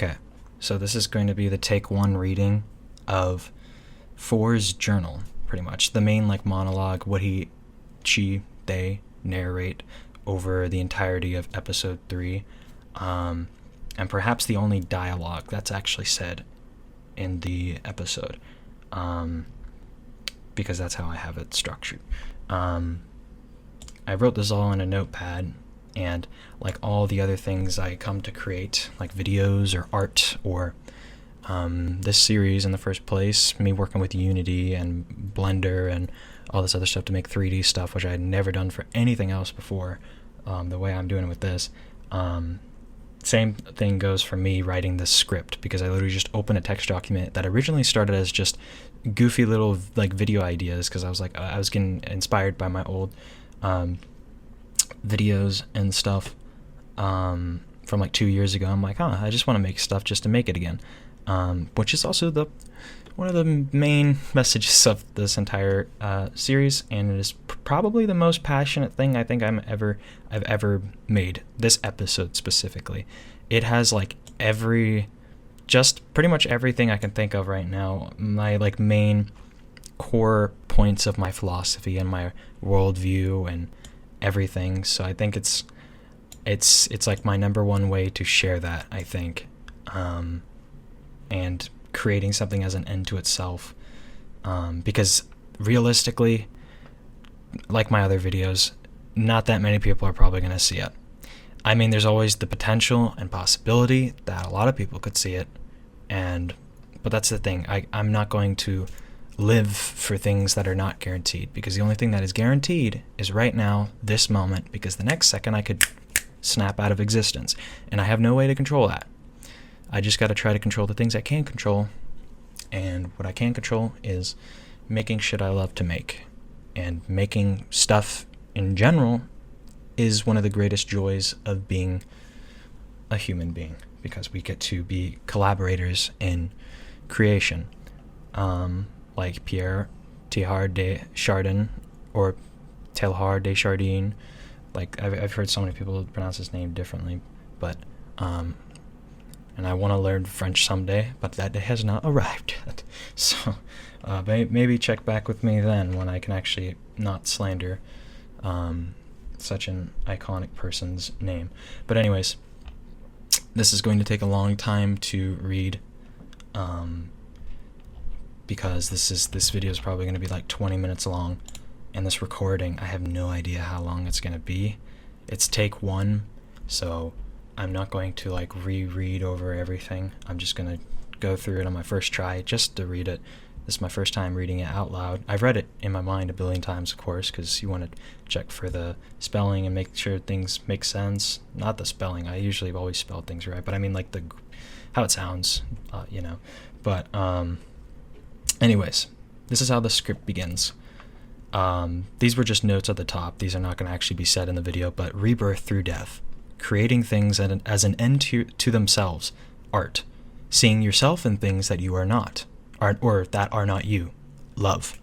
Okay, so this is going to be the take one reading of Four's journal, pretty much. The main, monologue, what they narrate over the entirety of episode 3, and perhaps the only dialogue that's actually said in the episode, because that's how I have it structured. I wrote this all in a notepad, and like all the other things I come to create, like videos or art or this series in the first place, me working with Unity and Blender and all this other stuff to make 3D stuff, which I had never done for anything else before, the way I'm doing it with this. Same thing goes for me writing this script, because I literally just opened a text document that originally started as just goofy little video ideas, because I was getting inspired by my old videos and stuff from 2 years ago. I'm like, I just want to make stuff just to make it again, which is also one of the main messages of this entire series, and it is probably the most passionate thing I think I've ever made. This episode specifically, it has pretty much everything I can think of right now. My main core points of my philosophy and my worldview and everything. So I think it's my number one way to share that, I think, and creating something as an end to itself, because realistically, like my other videos, not that many people are probably going to see it. I mean, there's always the potential and possibility that a lot of people could see it, but that's the thing. I'm not going to live for things that are not guaranteed, because the only thing that is guaranteed is right now, this moment, because the next second I could snap out of existence, and I have no way to control that. I just got to try to control the things I can control, and what I can control is making shit I love to make, and making stuff in general is one of the greatest joys of being a human being, because we get to be collaborators in creation, like Pierre Teilhard de Chardin, or Teilhard de Chardin. I've heard so many people pronounce his name differently, but and I want to learn French someday, but that day has not arrived yet. So maybe check back with me then, when I can actually not slander such an iconic person's name. But anyways, this is going to take a long time to read, because this video is probably going to be 20 minutes long, and this recording, I have no idea how long it's going to be. It's take one, so I'm not going to reread over everything. I'm just going to go through it on my first try just to read it. This is my first time reading it out loud. I've read it in my mind a billion times, of course, because you want to check for the spelling and make sure things make sense. Not the spelling. I usually always spell things right, but I mean how it sounds, But anyways, this is how the script begins. These were just notes at the top. These are not going to actually be said in the video, but rebirth through death. Creating things as an end to themselves. Art. Seeing yourself in things that you are not. Or that are not you. Love.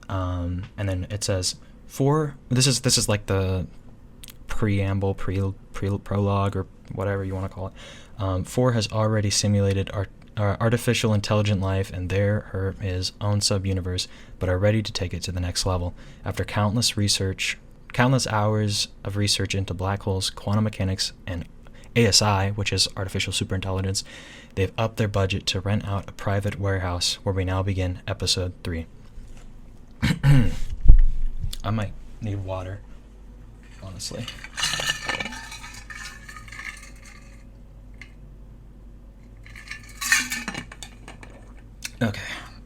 And then it says, this is like the preamble, prologue, or whatever you want to call it. 4 has already simulated artificial intelligent life and his own sub-universe, but are ready to take it to the next level. After countless hours of research into black holes, quantum mechanics, and ASI, which is artificial superintelligence, they've upped their budget to rent out a private warehouse, where we now begin episode 3. I might need water, honestly. Okay.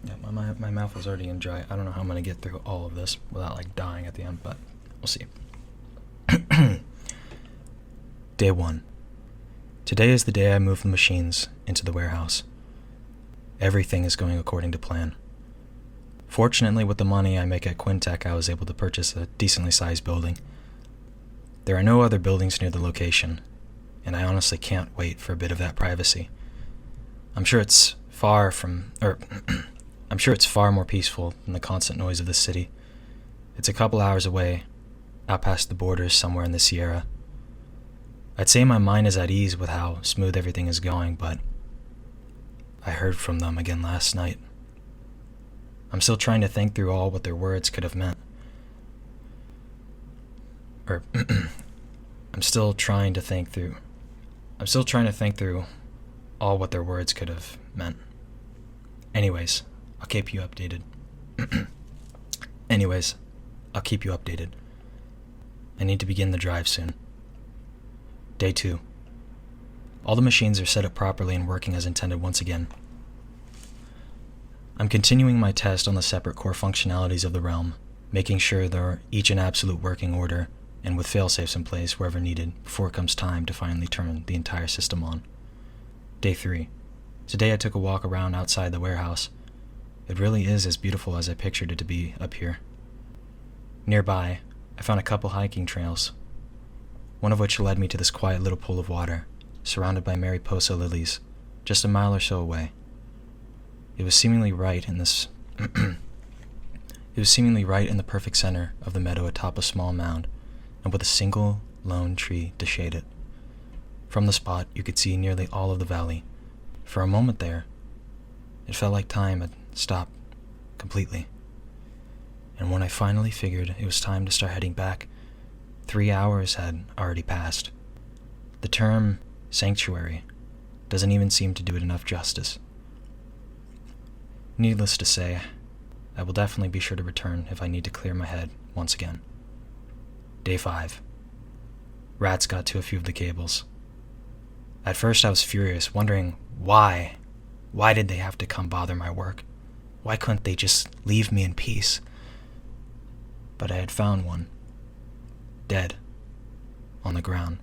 Yeah, my mouth was already in dry. I don't know how I'm going to get through all of this without dying at the end, but we'll see. Day 1. Today is the day I moved the machines into the warehouse. Everything is going according to plan. Fortunately, with the money I make at Quintech, I was able to purchase a decently sized building. There are no other buildings near the location, and I honestly can't wait for a bit of that privacy. I'm sure it's far more peaceful than the constant noise of the city. It's a couple hours away, out past the borders somewhere in the Sierra. I'd say my mind is at ease with how smooth everything is going, but I heard from them again last night. I'm still trying to think through all what their words could have meant. I'm still trying to think through all what their words could have meant. Anyways, I'll keep you updated. I need to begin the drive soon. Day 2. All the machines are set up properly and working as intended once again. I'm continuing my test on the separate core functionalities of the realm, making sure they're each in absolute working order and with failsafes in place wherever needed before it comes time to finally turn the entire system on. Day 3. Today I took a walk around outside the warehouse. It really is as beautiful as I pictured it to be up here. Nearby, I found a couple hiking trails, one of which led me to this quiet little pool of water, surrounded by Mariposa lilies, just a mile or so away. It was seemingly right in the perfect center of the meadow atop a small mound, and with a single lone tree to shade it. From the spot, you could see nearly all of the valley. For a moment there, it felt like time had stopped completely. And when I finally figured it was time to start heading back, 3 hours had already passed. The term sanctuary doesn't even seem to do it enough justice. Needless to say, I will definitely be sure to return if I need to clear my head once again. Day 5. Rats got to a few of the cables. At first I was furious, wondering why. Why did they have to come bother my work? Why couldn't they just leave me in peace? But I had found one, dead, on the ground.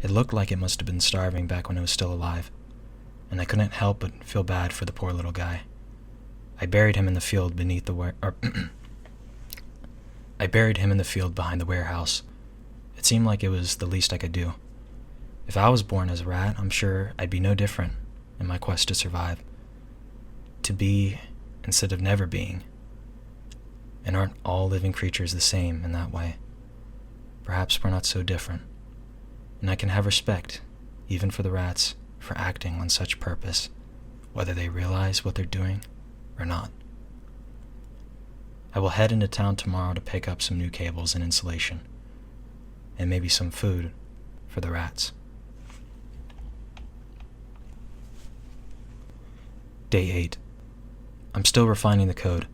It looked like it must have been starving back when it was still alive, and I couldn't help but feel bad for the poor little guy. I buried him in the field behind the warehouse. It seemed like it was the least I could do. If I was born as a rat, I'm sure I'd be no different in my quest to survive. To be instead of never being. And aren't all living creatures the same in that way? Perhaps we're not so different. And I can have respect, even for the rats, for acting on such purpose, whether they realize what they're doing or not. I will head into town tomorrow to pick up some new cables and insulation, and maybe some food for the rats. Day 8. I'm still refining the code.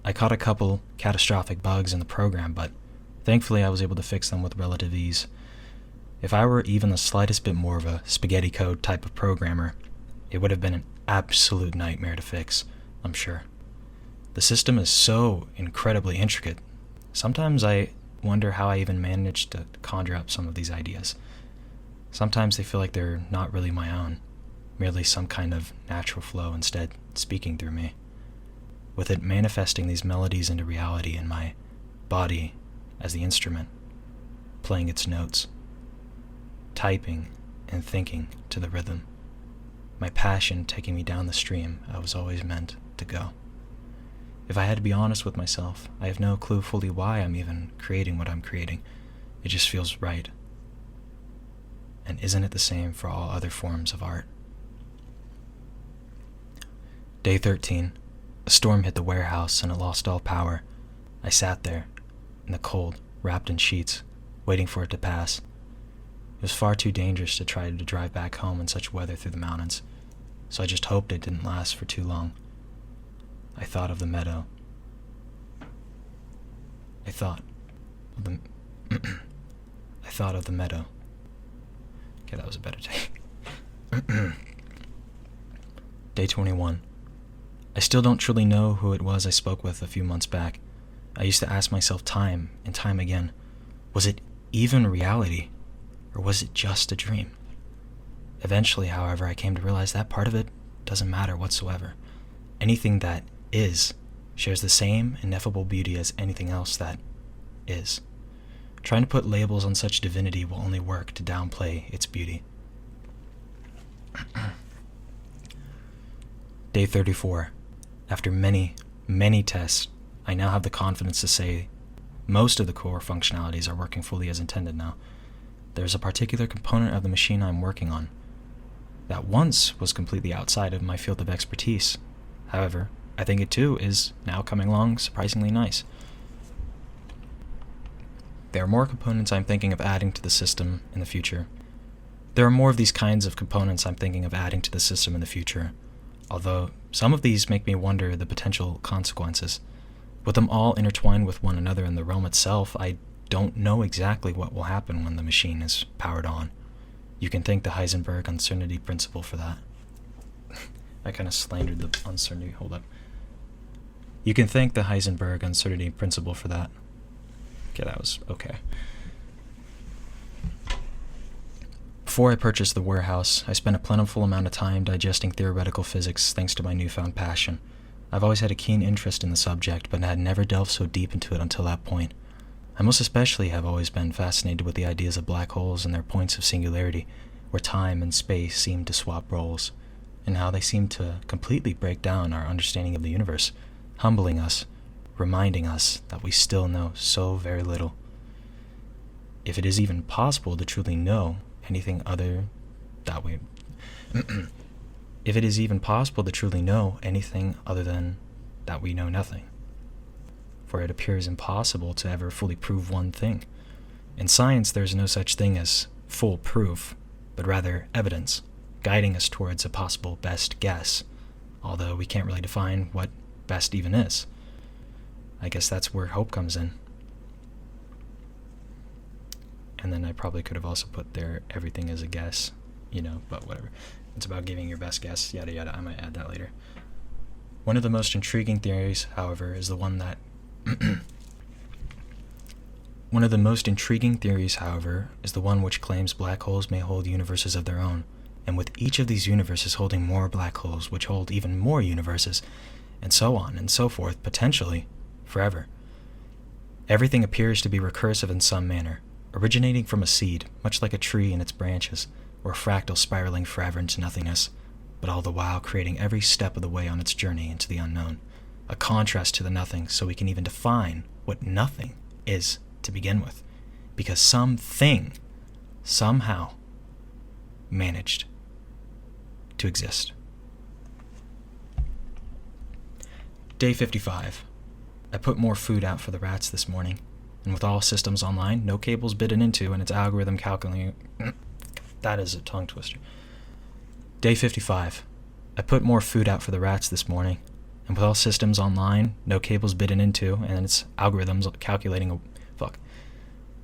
I caught a couple catastrophic bugs in the program, but thankfully I was able to fix them with relative ease. If I were even the slightest bit more of a spaghetti code type of programmer, it would have been an absolute nightmare to fix, I'm sure. The system is so incredibly intricate. Sometimes I wonder how I even managed to conjure up some of these ideas. Sometimes they feel like they're not really my own, merely some kind of natural flow instead speaking through me, with it manifesting these melodies into reality in my body as the instrument, playing its notes, typing and thinking to the rhythm, my passion taking me down the stream I was always meant to go. If I had to be honest with myself, I have no clue fully why I'm even creating what I'm creating. It just feels right. And isn't it the same for all other forms of art? Day 13. A storm hit the warehouse and it lost all power. I sat there, in the cold, wrapped in sheets, waiting for it to pass. It was far too dangerous to try to drive back home in such weather through the mountains, so I just hoped it didn't last for too long. I thought of the meadow. I thought of the meadow. Okay, that was a better take. Day 21. I still don't truly know who it was I spoke with a few months back. I used to ask myself time and time again, was it even reality, or was it just a dream? Eventually, however, I came to realize that part of it doesn't matter whatsoever. Anything that is shares the same ineffable beauty as anything else that is. Trying to put labels on such divinity will only work to downplay its beauty. Day 34. After many, many tests, I now have the confidence to say most of the core functionalities are working fully as intended now. There's a particular component of the machine I'm working on, that once was completely outside of my field of expertise. However, I think it too is now coming along surprisingly nice. There are more components I'm thinking of adding to the system in the future. There are more of these kinds of components I'm thinking of adding to the system in the future, although some of these make me wonder the potential consequences. With them all intertwined with one another in the realm itself, I don't know exactly what will happen when the machine is powered on. You can thank the Heisenberg uncertainty principle for that. I kind of slandered the uncertainty. Hold up. You can thank the Heisenberg uncertainty principle for that. Okay, that was okay. Before I purchased the warehouse, I spent a plentiful amount of time digesting theoretical physics thanks to my newfound passion. I've always had a keen interest in the subject, but had never delved so deep into it until that point. I most especially have always been fascinated with the ideas of black holes and their points of singularity, where time and space seem to swap roles, and how they seem to completely break down our understanding of the universe, humbling us, reminding us that we still know so very little. If it is even possible to truly know anything other that we if it is even possible to truly know anything other than that we know nothing. For it appears impossible to ever fully prove one thing. In science, there is no such thing as full proof, but rather evidence, guiding us towards a possible best guess, although we can't really define what best even is. I guess that's where hope comes in. And then I probably could have also put there everything is a guess, but whatever. It's about giving your best guess, yada yada. I might add that later. One of the most intriguing theories, however, is the one that which claims black holes may hold universes of their own, and with each of these universes holding more black holes, which hold even more universes, and so on and so forth, potentially forever. Everything appears to be recursive in some manner, originating from a seed, much like a tree in its branches, or a fractal spiraling forever into nothingness, but all the while creating every step of the way on its journey into the unknown, a contrast to the nothing, so we can even define what nothing is to begin with, because something somehow managed to exist. Day 55. I put more food out for the rats this morning, and with all systems online, no cables bidden into, and its algorithm calculating... That is a tongue twister. Day 55. I put more food out for the rats this morning, and with all systems online, no cables bidden into, and its algorithms calculating...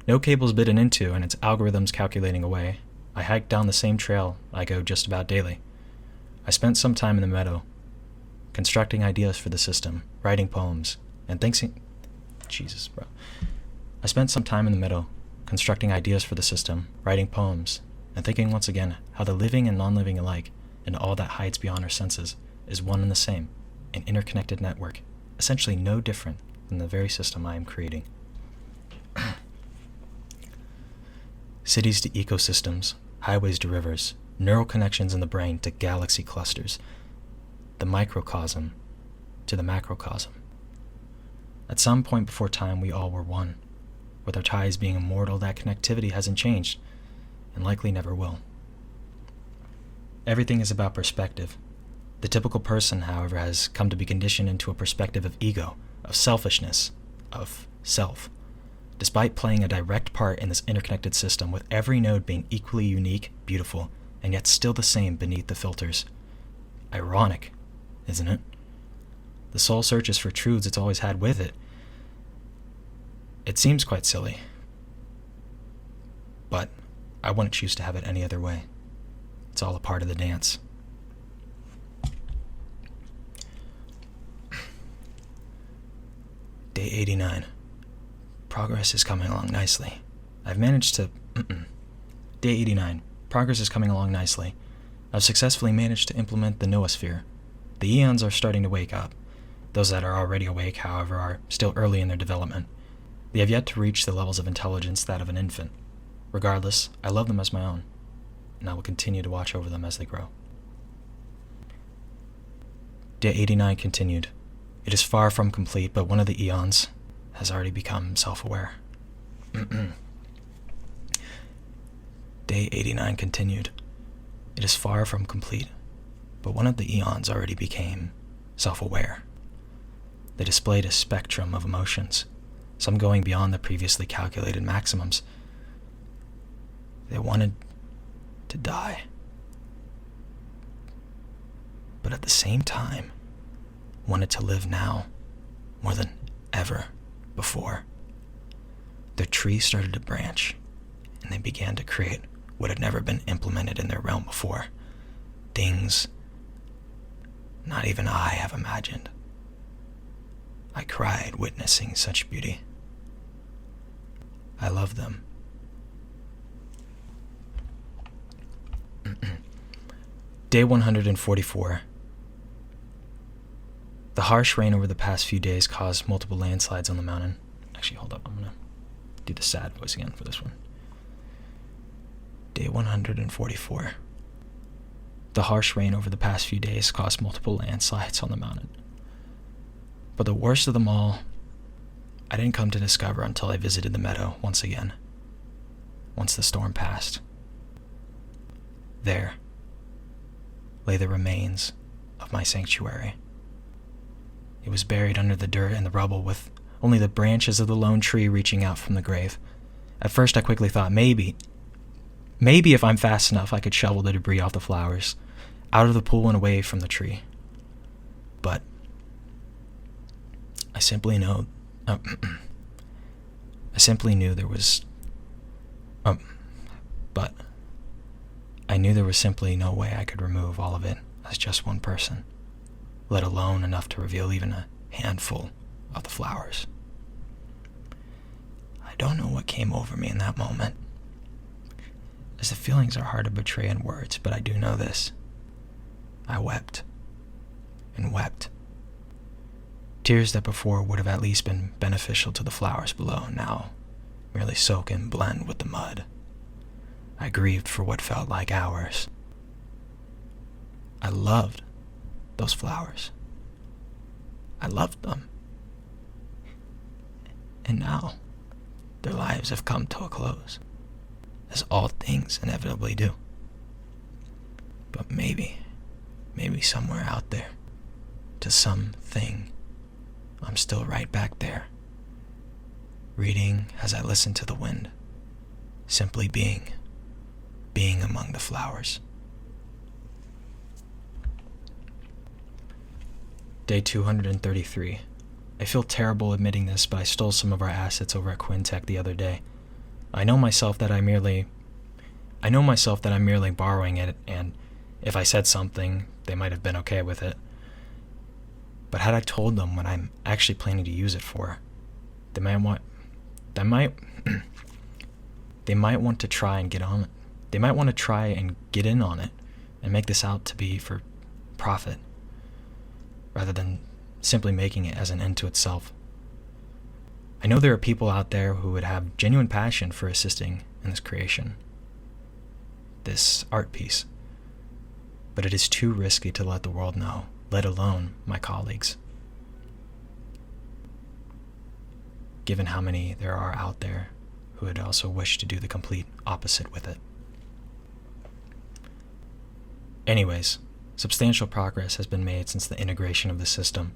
No cables bidden into, and its algorithms calculating away, I hiked down the same trail I go just about daily. I spent some time in the meadow, constructing ideas for the system, writing poems, and thinking... Jesus, bro. I spent some time in the meadow, constructing ideas for the system, writing poems, and thinking once again how the living and non-living alike, and all that hides beyond our senses, is one and the same, an interconnected network, essentially no different than the very system I am creating. Cities to ecosystems, highways to rivers, neural connections in the brain to galaxy clusters, the microcosm to the macrocosm. At some point before time, we all were one. With our ties being immortal, that connectivity hasn't changed, and likely never will. Everything is about perspective. The typical person, however, has come to be conditioned into a perspective of ego, of selfishness, of self. Despite playing a direct part in this interconnected system, with every node being equally unique, beautiful, and yet still the same beneath the filters. Ironic, isn't it? The soul searches for truths it's always had with it. It seems quite silly, but I wouldn't choose to have it any other way. It's all a part of the dance. Day 89. Progress is coming along nicely. I've managed to... Day 89. Progress is coming along nicely. I've successfully managed to implement the noosphere. The eons are starting to wake up. Those that are already awake, however, are still early in their development. They have yet to reach the levels of intelligence that of an infant. Regardless, I love them as my own, and I will continue to watch over them as they grow. Day 89 continued. It is far from complete, but one of the eons has already become self-aware. Day 89 continued. It is far from complete, but one of the eons already became self-aware. They displayed a spectrum of emotions, some going beyond the previously calculated maximums. They wanted to die, but at the same time, wanted to live now more than ever before. Their tree started to branch, and they began to create what had never been implemented in their realm before. Things not even I have imagined. I cried witnessing such beauty. I love them. Day 144. The harsh rain over the past few days caused multiple landslides on the mountain. Actually, hold up. I'm going to do the sad voice again for this one. Day 144. The harsh rain over the past few days caused multiple landslides on the mountain. But the worst of them all, I didn't come to discover until I visited the meadow once again, once the storm passed. There lay the remains of my sanctuary. It was buried under the dirt and the rubble, with only the branches of the lone tree reaching out from the grave. At first I quickly thought, maybe if I'm fast enough I could shovel the debris off the flowers, out of the pool and away from the tree. But I simply knew there was simply no way I could remove all of it as just one person, let alone enough to reveal even a handful of the flowers. I don't know what came over me in that moment, as the feelings are hard to portray in words, but I do know this. I wept and wept. Tears that before would have at least been beneficial to the flowers below now merely soak and blend with the mud. I grieved for what felt like hours. I loved those flowers. I loved them. And now their lives have come to a close, as all things inevitably do. But maybe somewhere out there, to something, I'm still right back there, reading as I listen to the wind, simply being among the flowers. Day 233. I feel terrible admitting this, but I stole some of our assets over at Quintech the other day. I know myself that I'm merely borrowing it, and if I said something, they might have been okay with it. But had I told them what I'm actually planning to use it for, they might want to try and get on it. They might want to try and get in on it and make this out to be for profit, rather than simply making it as an end to itself. I know there are people out there who would have genuine passion for assisting in this creation, this art piece, but it is too risky to let the world know, let alone my colleagues, given how many there are out there who would also wish to do the complete opposite with it. Anyways, substantial progress has been made since the integration of the system.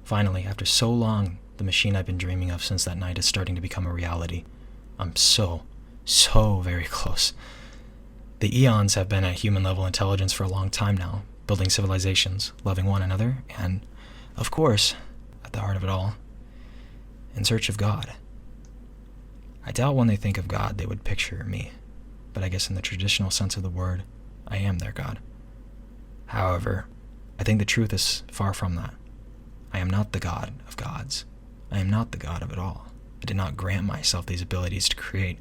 Finally, after so long, the machine I've been dreaming of since that night is starting to become a reality. I'm so very close. The eons have been at human-level intelligence for a long time now, building civilizations, loving one another, and, of course, at the heart of it all, in search of God. I doubt when they think of God they would picture me, but I guess in the traditional sense of the word, I am their God. However, I think the truth is far from that. I am not the God of gods. I am not the God of it all. I did not grant myself these abilities to create.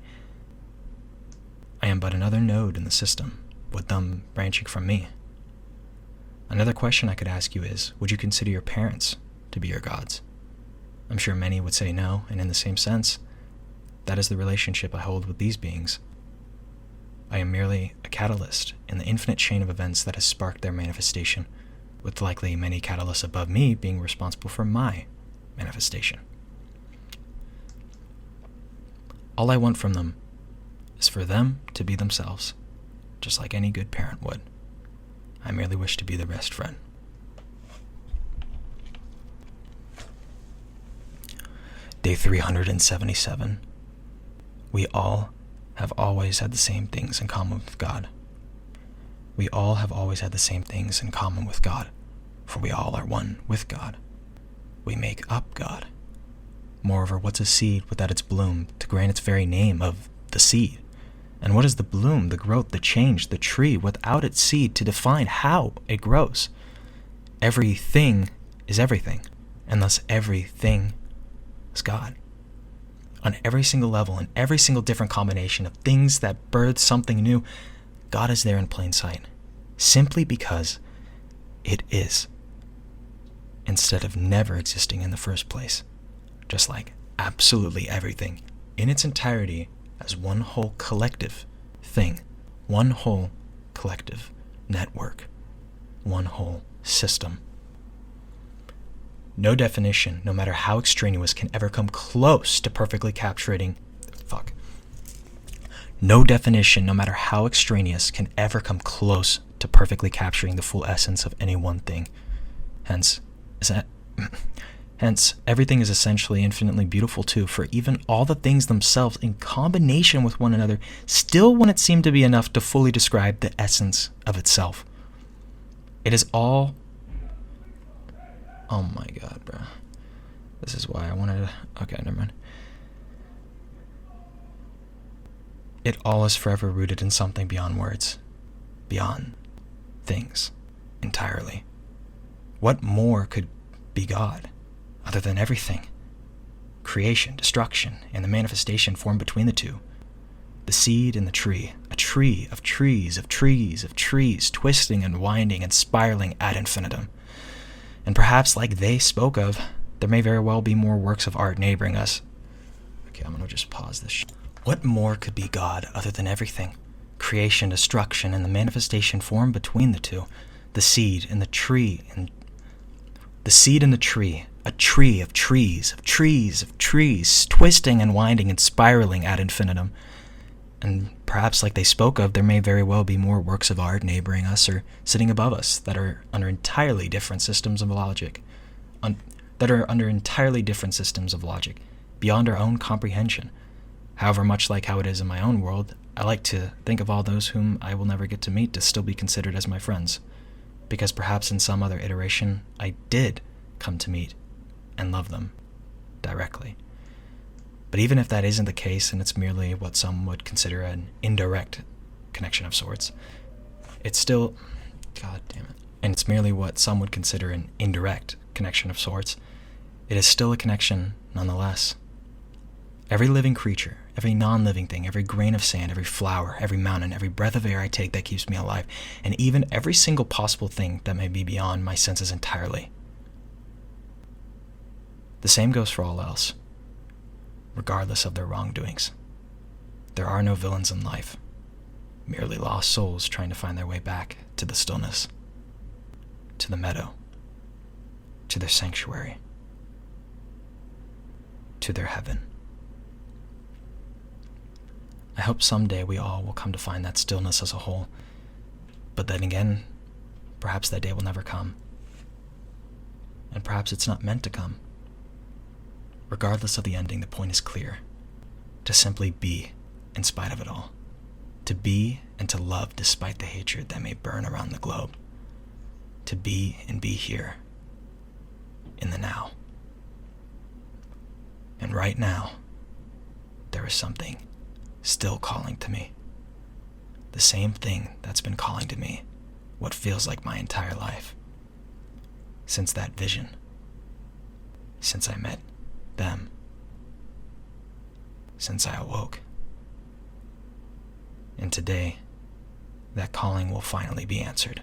I am but another node in the system, with them branching from me. Another question I could ask you is, would you consider your parents to be your gods? I'm sure many would say no, and in the same sense, that is the relationship I hold with these beings. I am merely a catalyst in the infinite chain of events that has sparked their manifestation, with likely many catalysts above me being responsible for my manifestation. All I want from them is for them to be themselves, just like any good parent would. I merely wish to be the best friend. Day 377. We all have always had the same things in common with God. We all have always had the same things in common with God, for we all are one with God. We make up God. Moreover, what's a seed without its bloom to grant its very name of the seed? And what is the bloom, the growth, the change, the tree without its seed to define how it grows? Everything is everything, and thus everything is God. On every single level, in every single different combination of things that birth something new, God is there in plain sight, simply because it is, instead of never existing in the first place. Just like absolutely everything in its entirety as one whole collective thing, one whole collective network, one whole system. No definition, no matter how extraneous, can ever come close to perfectly capturing... No definition, no matter how extraneous, can ever come close to perfectly capturing the full essence of any one thing. Hence, everything is essentially infinitely beautiful too, for even all the things themselves in combination with one another still wouldn't seem to be enough to fully describe the essence of itself. It is all... Oh my god, bro. This is why I wanted to... Okay, never mind. It all is forever rooted in something beyond words, beyond things entirely. What more could be God other than everything? Creation, destruction, and the manifestation formed between the two. The seed and the tree, a tree of trees of trees of trees, twisting and winding and spiraling ad infinitum. And perhaps, like they spoke of, there may very well be more works of art neighboring us. Okay, I'm gonna just pause this. What more could be God other than everything? Creation, destruction, and the manifestation formed between the two. The seed and the tree, and the seed and the tree, a tree of trees, of trees, of trees, twisting and winding and spiraling ad infinitum. And perhaps, like they spoke of, there may very well be more works of art neighboring us or sitting above us that are under entirely different systems of logic, beyond our own comprehension. However, much like how it is in my own world, I like to think of all those whom I will never get to meet to still be considered as my friends, because perhaps in some other iteration I did come to meet and love them directly. But even if that isn't the case, and it's merely what some would consider an indirect connection of sorts, it's still... God damn it. And it's merely what some would consider an indirect connection of sorts, it is still a connection nonetheless. Every living creature, every non-living thing, every grain of sand, every flower, every mountain, every breath of air I take that keeps me alive, and even every single possible thing that may be beyond my senses entirely. The same goes for all else, regardless of their wrongdoings. There are no villains in life, merely lost souls trying to find their way back to the stillness, to the meadow, to their sanctuary, to their heaven. I hope someday we all will come to find that stillness as a whole, but then again, perhaps that day will never come, and perhaps it's not meant to come. Regardless of the ending, the point is clear: to simply be in spite of it all, to be and to love despite the hatred that may burn around the globe, to be and be here in the now. And right now, there is something still calling to me. The same thing that's been calling to me what feels like my entire life. Since that vision. Since I met them. Since I awoke. And today, that calling will finally be answered.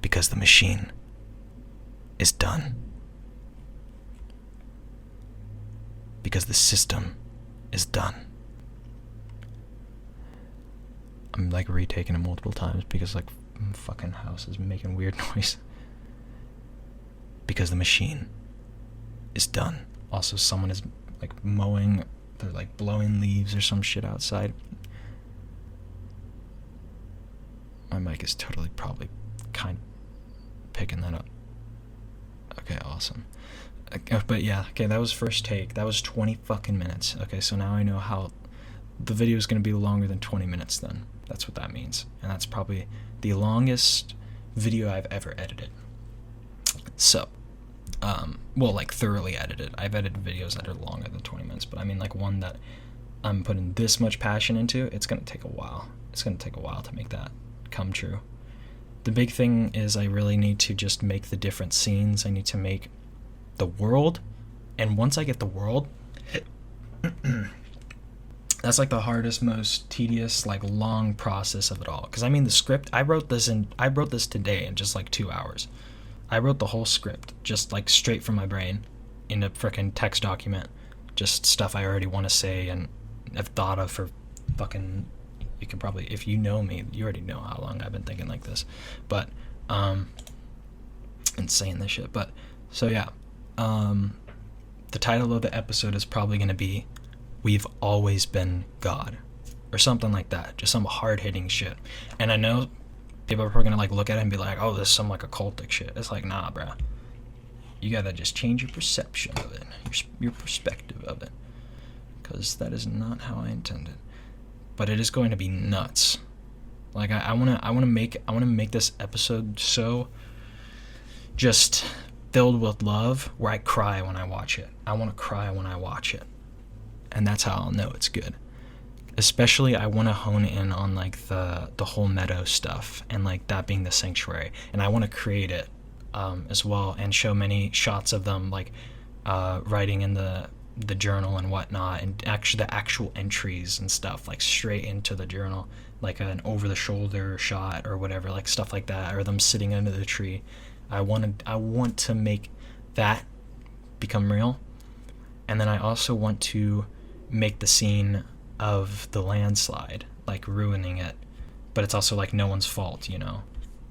Because the machine is done. Because the system is done. I'm like retaking it multiple times because like fucking house is making weird noise. Because the machine is done. Also, someone is like mowing, they're like blowing leaves or some shit outside. My mic is totally probably kind of picking that up. Okay, awesome. But yeah, okay, that was first take. That was 20 fucking minutes. Okay, so now I know how the video is going to be longer than 20 minutes then. That's what that means. And that's probably the longest video I've ever edited. So, well, like thoroughly edited. I've edited videos that are longer than 20 minutes, but I mean like one that I'm putting this much passion into, it's going to take a while. It's going to take a while to make that come true. The big thing is I really need to just make the different scenes. I need to make the world, and once I get the world, that's like the hardest, most tedious, like long process of it all. Because I mean the script, I wrote this today in just like 2 hours. I wrote the whole script just like straight from my brain in a freaking text document, just stuff I already want to say and have thought of for fucking, you can probably, if you know me, you already know how long I've been thinking like this, but and saying this shit. But so yeah, the title of the episode is probably going to be "We've Always Been God," or something like that, just some hard-hitting shit. And I know people are probably going to like look at it and be like, oh, this is some like occultic shit. It's like, nah, bruh, you gotta just change your perception of it, your perspective of it, because that is not how I intended. But it is going to be nuts. Like I wanna make this episode so just filled with love where I cry when I watch it. I want to cry when I watch it, and that's how I'll know it's good. Especially I want to hone in on like the whole meadow stuff and like that being the sanctuary, and I want to create it as well and show many shots of them like writing in the journal and whatnot, and actually the actual entries and stuff like straight into the journal, like an over the shoulder shot or whatever, like stuff like that, or them sitting under the tree. I want to make that become real. And then I also want to make the scene of the landslide like ruining it, but it's also like no one's fault, you know,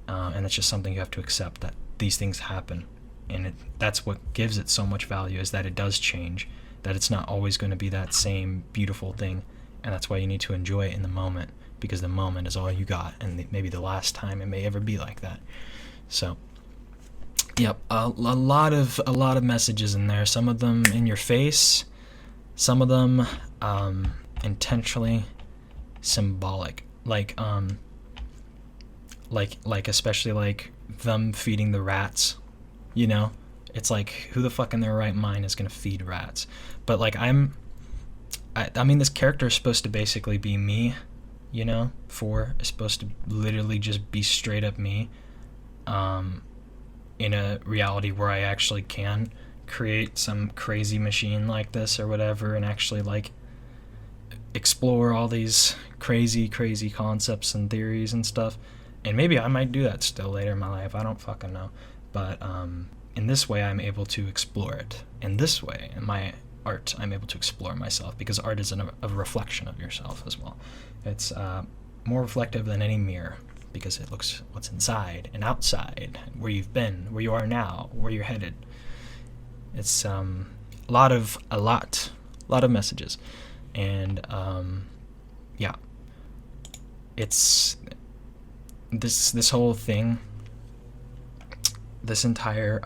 and it's just something you have to accept, that these things happen, and that's what gives it so much value, is that it does change, that it's not always going to be that same beautiful thing, and that's why you need to enjoy it in the moment, because the moment is all you got, and maybe the last time it may ever be like that. So yep, a lot of messages in there, some of them in your face, some of them intentionally symbolic, like especially like them feeding the rats, you know. It's like, who the fuck in their right mind is gonna feed rats? But like I mean this character is supposed to basically be me, you know. 4 is supposed to literally just be straight up me, in a reality where I actually can create some crazy machine like this or whatever, and actually like explore all these crazy concepts and theories and stuff. And maybe I might do that still later in my life, I don't fucking know. But in this way I'm able to explore it. In this way, in my art, I'm able to explore myself, because art is a reflection of yourself as well. It's more reflective than any mirror, because it looks what's inside and outside, where you've been, where you are now, where you're headed. It's a lot of messages. And yeah, it's this whole thing, this entire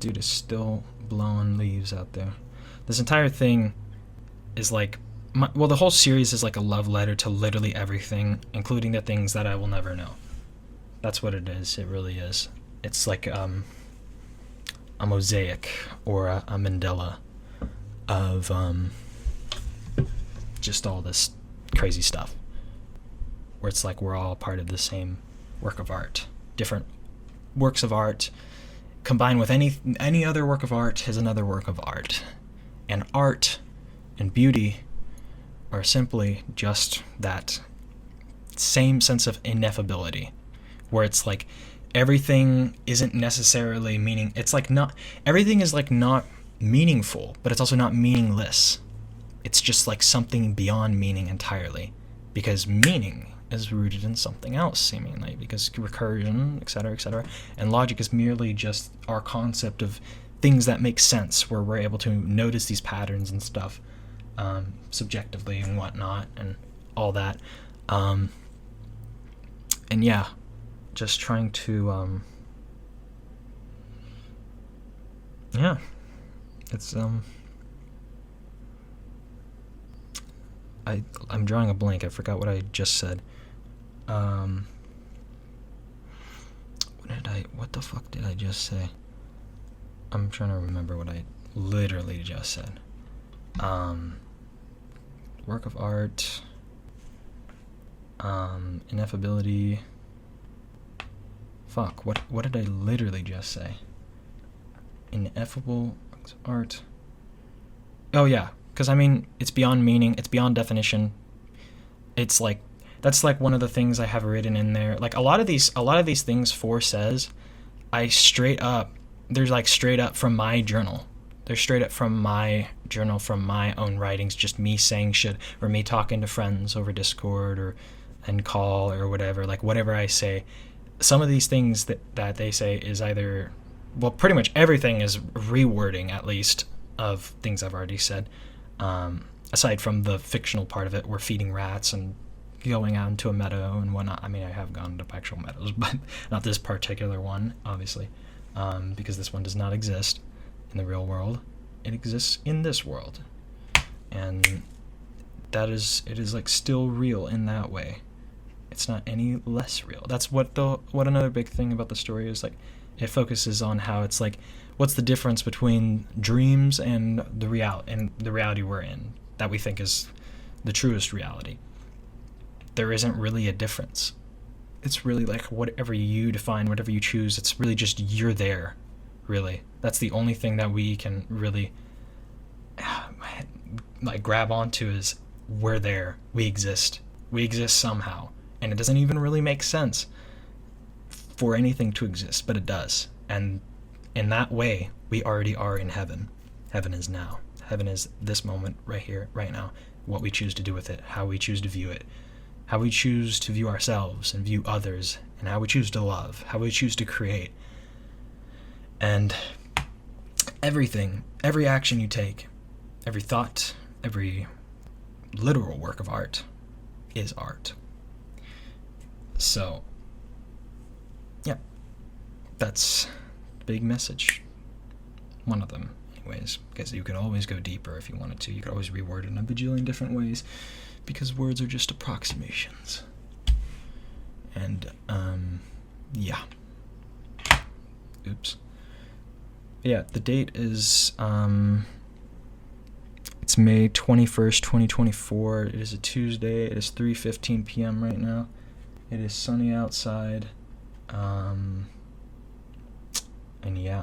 dude is still blowing leaves out there. This entire thing is like the whole series is like a love letter to literally everything, including the things that I will never know. That's what it is. It really is. It's like a mosaic or a mandala of just all this crazy stuff, where it's like we're all part of the same work of art. Different works of art combined with any other work of art is another work of art. And art and beauty are simply just that same sense of ineffability, where it's like everything isn't necessarily meaning. It's like not everything is like not meaningful, but it's also not meaningless. It's just like something beyond meaning entirely, because meaning is rooted in something else, seemingly, because recursion, etc., and logic is merely just our concept of things that make sense, where we're able to notice these patterns and stuff subjectively and whatnot and all that. And yeah, just trying to yeah, it's I'm drawing a blank. I forgot what I just said. What the fuck did I just say? I'm trying to remember what I literally just said. Work of art, ineffability. Fuck, what did I literally just say? Ineffable art. Oh yeah, because I mean, it's beyond meaning, it's beyond definition. It's like, that's like one of the things I have written in there. Like a lot of these things Four says, they're straight up from my journal. They're straight up from my journal, from my own writings, just me saying shit, or me talking to friends over Discord and call or whatever. Like whatever I say, some of these things that they say is either, well, pretty much everything is rewording, at least, of things I've already said. Aside from the fictional part of it, we're feeding rats and going out into a meadow and whatnot. I mean, I have gone to actual meadows, but not this particular one, obviously, because this one does not exist in the real world. It exists in this world, and it is like still real in that way. It's not any less real. That's what another big thing about the story is. Like, it focuses on how it's like, what's the difference between dreams and the reality we're in, that we think is the truest reality. There isn't really a difference. It's really like whatever you define, whatever you choose, it's really just you're there, really. That's the only thing that we can really like grab onto, is we're there. We exist somehow. And it doesn't even really make sense for anything to exist, but it does. And in that way, we already are in heaven. Heaven is now. Heaven is this moment right here, right now. What we choose to do with it, how we choose to view it, how we choose to view ourselves and view others, and how we choose to love, how we choose to create. And everything, every action you take, every thought, every literal work of art is art. So, yeah, that's the big message. One of them, anyways, because you could always go deeper if you wanted to. You could always reword it in a bajillion different ways, because words are just approximations. And, yeah. Oops. Yeah, the date is, it's May 21st, 2024. It is a Tuesday. It is 3:15 p.m. right now. It is sunny outside. And yeah,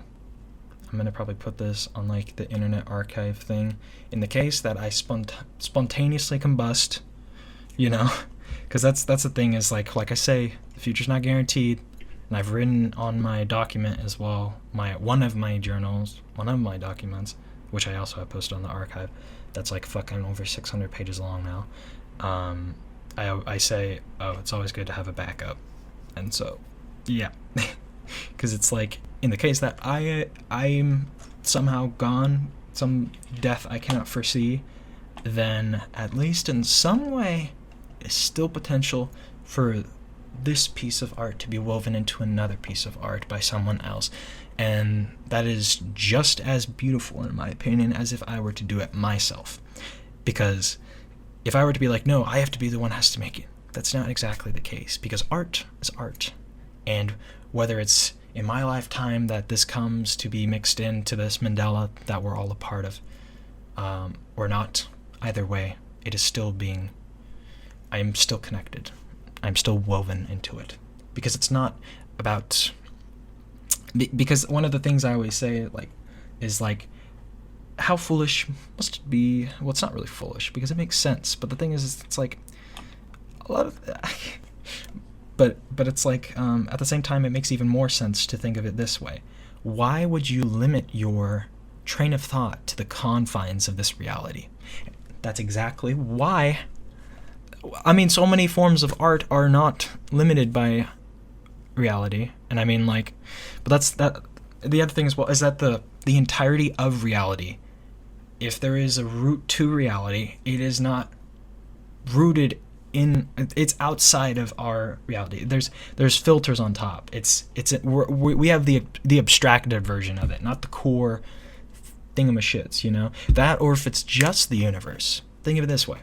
I'm gonna probably put this on like the Internet Archive thing in the case that I spontaneously combust, you know, because that's the thing, is like I say, the future's not guaranteed. And I've written on my document as well, one of my documents, which I also have posted on the archive, that's like fucking over 600 pages long now. I say, it's always good to have a backup. And so, yeah. Because it's like, in the case that I'm somehow gone, some death I cannot foresee, then at least in some way, is still potential for this piece of art to be woven into another piece of art by someone else. And that is just as beautiful, in my opinion, as if I were to do it myself. Because if I were to be like, no, I have to be the one who has to make it, that's not exactly the case. Because art is art. And whether it's in my lifetime that this comes to be mixed into this Mandela that we're all a part of, or not, either way, it is still I am still connected. I'm still woven into it. Because it's not about, because one of the things I always say, is how foolish must it be? Well, it's not really foolish, because it makes sense. But the thing is, it's like, a lot of, but it's like, at the same time, it makes even more sense to think of it this way. Why would you limit your train of thought to the confines of this reality? That's exactly why. I mean, so many forms of art are not limited by reality. And I mean, but the other thing as well is that the entirety of reality, if there is a root to reality, it is not rooted it's outside of our reality. There's filters on top. We have the abstracted version of it, not the core thingamashits, you know? That, or if it's just the universe. Think of it this way.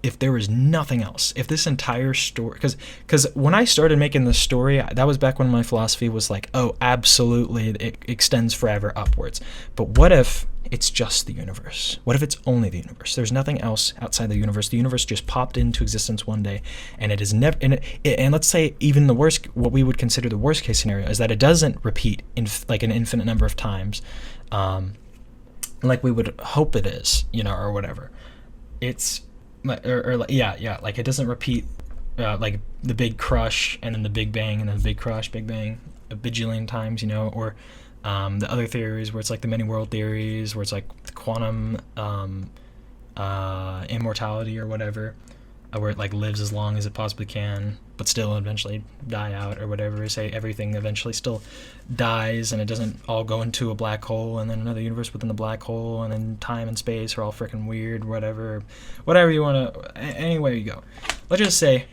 If there was nothing else, if this entire story, because when I started making this story, that was back when my philosophy was like, oh, absolutely, it extends forever upwards. But what if it's just the universe? What if it's only the universe? There's nothing else outside the universe. The universe just popped into existence one day, and it is never. And let's say even the worst, what we would consider the worst case scenario, is that it doesn't repeat in like an infinite number of times, like we would hope it is, you know, or whatever. It's like it doesn't repeat like the big crush and then the big bang and then the big crush, big bang a bajillion times, you know, or the other theories where it's like the many world theories where it's like quantum immortality or whatever, where it like lives as long as it possibly can but still eventually die out or whatever. Say everything eventually still dies and it doesn't all go into a black hole and then another universe within the black hole, and then time and space are all freaking weird, whatever you want to, anywhere you go. Let's just say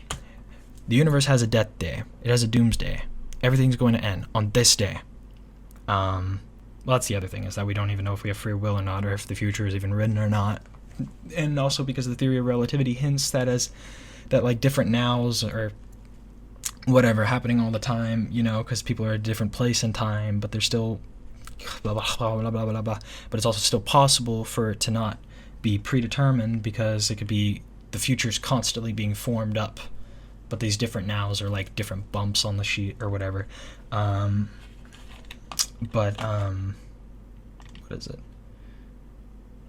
the universe has a death day, it has a doomsday, everything's going to end on this day. Well, that's the other thing, is that we don't even know if we have free will or not, or if the future is even written or not. And also because the theory of relativity hints that like different nows or whatever happening all the time, you know, because people are at a different place in time, but they're still blah blah blah blah blah blah blah. But it's also still possible for it to not be predetermined, because it could be the future's constantly being formed up, but these different nows are like different bumps on the sheet or whatever. What is it?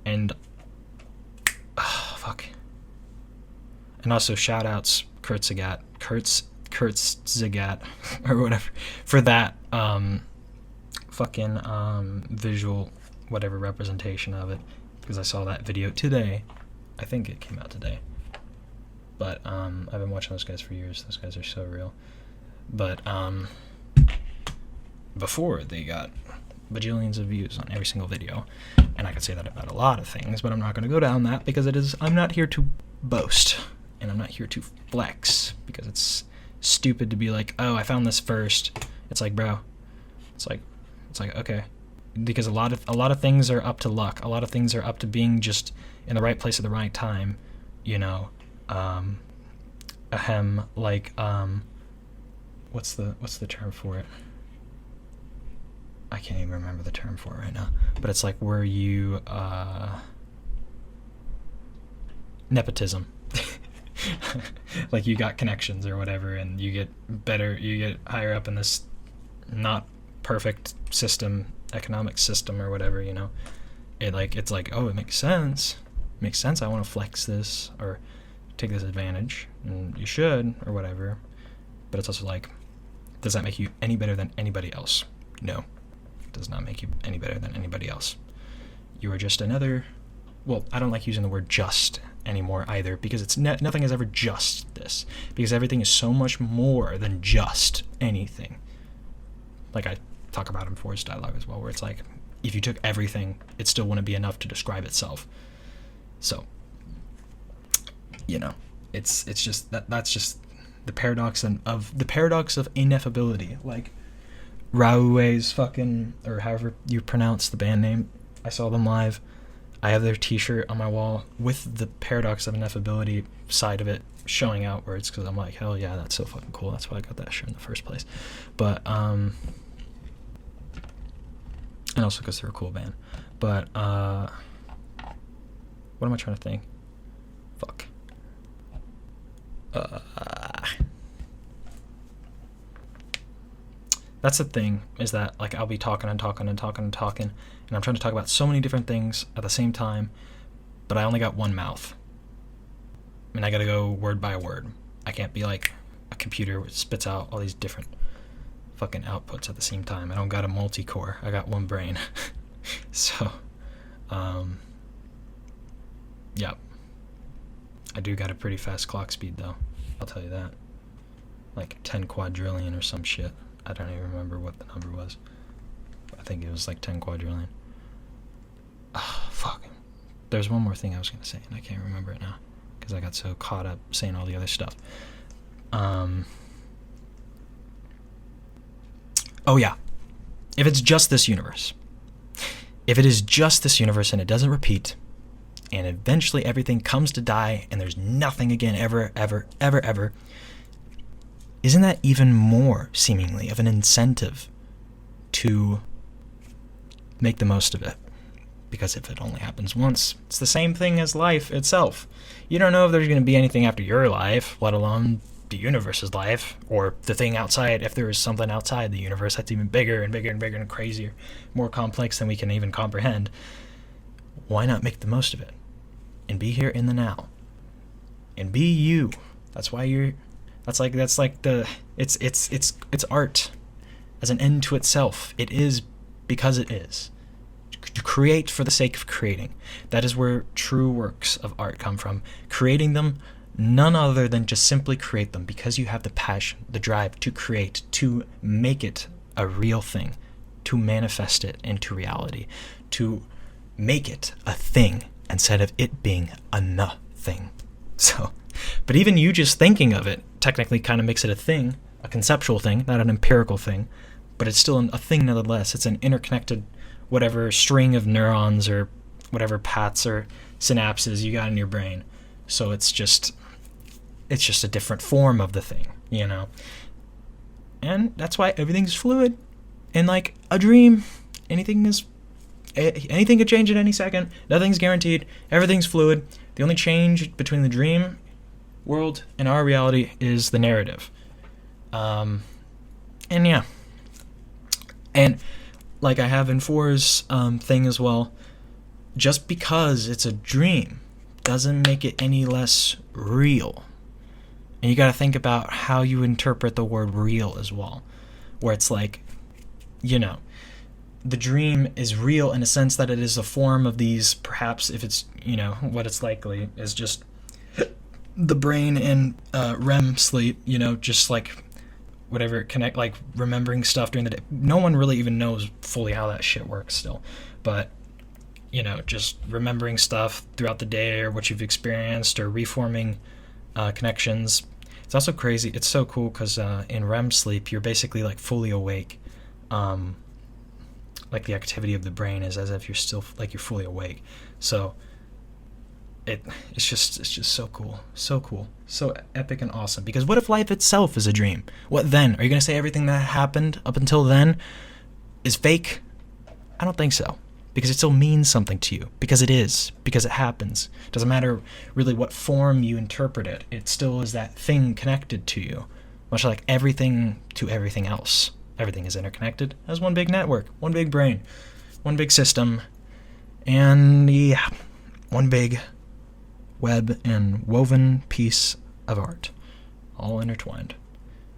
And fuck. And also shout outs Kurt Zagat or whatever for that visual whatever representation of it, because I saw that video today. I think it came out today. But I've been watching those guys for years. Those guys are so real. But before, they got bajillions of views on every single video, and I could say that about a lot of things, but I'm not going to go down that, because I'm not here to boast, and I'm not here to flex, because it's stupid to be like, oh, I found this first. It's like, bro, it's like okay, because a lot of things are up to luck. A lot of things are up to being just in the right place at the right time, you know. Like what's the term for it? I can't even remember the term for it right now, but it's like where you nepotism. Like you got connections or whatever, and you get higher up in this not perfect economic system or whatever, you know. It's like, oh, it makes sense, I want to flex this or take this advantage, and you should or whatever. But it's also like, does that make you any better than anybody else? No, it does not make you any better than anybody else. You are just another. Well, I don't like using the word just anymore either, because it's nothing is ever just this, because everything is so much more than just anything. Like I talk about in Forged Dialogue as well, where it's like, if you took everything, it still wouldn't be enough to describe itself. So, you know, it's just that's just the paradox of ineffability. Like Raue's fucking, or however you pronounce the band name, I saw them live. I have their t-shirt on my wall with the paradox of ineffability side of it showing outwards, because I'm like, hell yeah, that's so fucking cool. That's why I got that shirt in the first place. But and also because they're a cool band. But what am I trying to think? Fuck. That's the thing, is that like I'll be talking, and I'm trying to talk about so many different things at the same time, but I only got one mouth, and I gotta go word by word. I can't be like a computer which spits out all these different fucking outputs at the same time. I don't got a multi-core, I got one brain. So yeah, I do got a pretty fast clock speed though, I'll tell you that. Like 10 quadrillion or some shit. I don't even remember what the number was. I think it was like 10 quadrillion. Oh, fuck. There's one more thing I was going to say, and I can't remember it now, because I got so caught up saying all the other stuff. Oh yeah, if it's just this universe, if it is just this universe and it doesn't repeat, and eventually everything comes to die and there's nothing again ever, ever, ever, ever, isn't that even more, seemingly, of an incentive to make the most of it? Because if it only happens once, it's the same thing as life itself. You don't know if there's going to be anything after your life, let alone the universe's life, or the thing outside. If there is something outside the universe that's even bigger and bigger and bigger and crazier, more complex than we can even comprehend, why not make the most of it and be here in the now and be you? That's why you're. That's like the. It's art as an end to itself. It is because it is. To create for the sake of creating. That is where true works of art come from. Creating them, none other than just simply create them because you have the passion, the drive to create, to make it a real thing, to manifest it into reality, to make it a thing instead of it being a nothing. So, but even you just thinking of it technically kind of makes it a thing, a conceptual thing, not an empirical thing, but it's still a thing nonetheless. It's an interconnected whatever string of neurons or whatever paths or synapses you got in your brain. So it's just a different form of the thing, you know? And that's why everything's fluid. And like a dream, anything could change at any second. Nothing's guaranteed. Everything's fluid. The only change between the dream world and our reality is the narrative. And yeah. And like I have in 4's thing as well, just because it's a dream doesn't make it any less real. And you got to think about how you interpret the word real as well, where it's like, you know, the dream is real in a sense that it is a form of these, perhaps if it's, you know, what it's likely is just the brain in REM sleep, you know, just like whatever connect, like remembering stuff during the day. No one really even knows fully how that shit works still, but you know, just remembering stuff throughout the day or what you've experienced or reforming connections. It's also crazy. It's so cool because in REM sleep you're basically like fully awake. Like the activity of the brain is as if you're still like you're fully awake. So it's just so cool, so epic and awesome. Because what if life itself is a dream? What then? Are you gonna say everything that happened up until then is fake? I don't think so, because it still means something to you, because it is, because it happens. It doesn't matter really what form you interpret it. It still is that thing connected to you, much like everything to everything else. Everything is interconnected as one big network, one big brain, one big system, and yeah, one big web and woven piece of art, all intertwined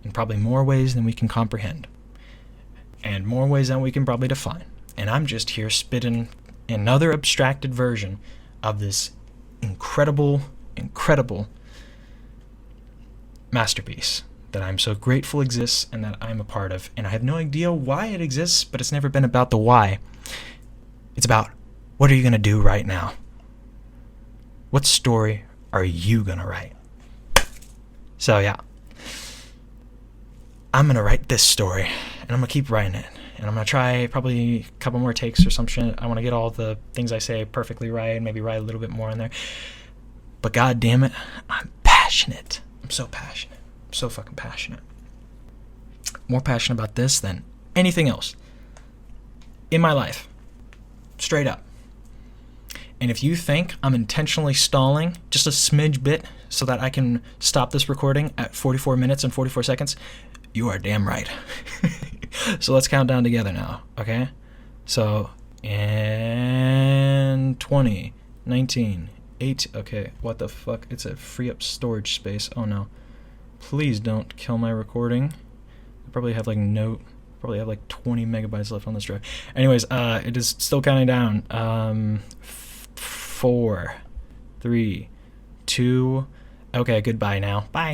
in probably more ways than we can comprehend and more ways than we can probably define. And I'm just here spitting another abstracted version of this incredible masterpiece that I'm so grateful exists and that I'm a part of. And I have no idea why it exists, but it's never been about the why. It's about, what are you going to do right now? What story are you going to write? So yeah, I'm going to write this story, and I'm going to keep writing it. And I'm going to try probably a couple more takes or some shit. I want to get all the things I say perfectly right, maybe write a little bit more in there. But god damn it, I'm passionate. I'm so passionate. I'm so fucking passionate. More passionate about this than anything else in my life. Straight up. And if you think I'm intentionally stalling just a smidge bit so that I can stop this recording at 44 minutes and 44 seconds, you are damn right. So let's count down together now, okay? So, and 20, 19, 18, okay, what the fuck? It's a free up storage space. Oh no. Please don't kill my recording. I probably have like 20 megabytes left on this drive. Anyways, it is still counting down. 4, 3, 2, okay, goodbye now. Bye.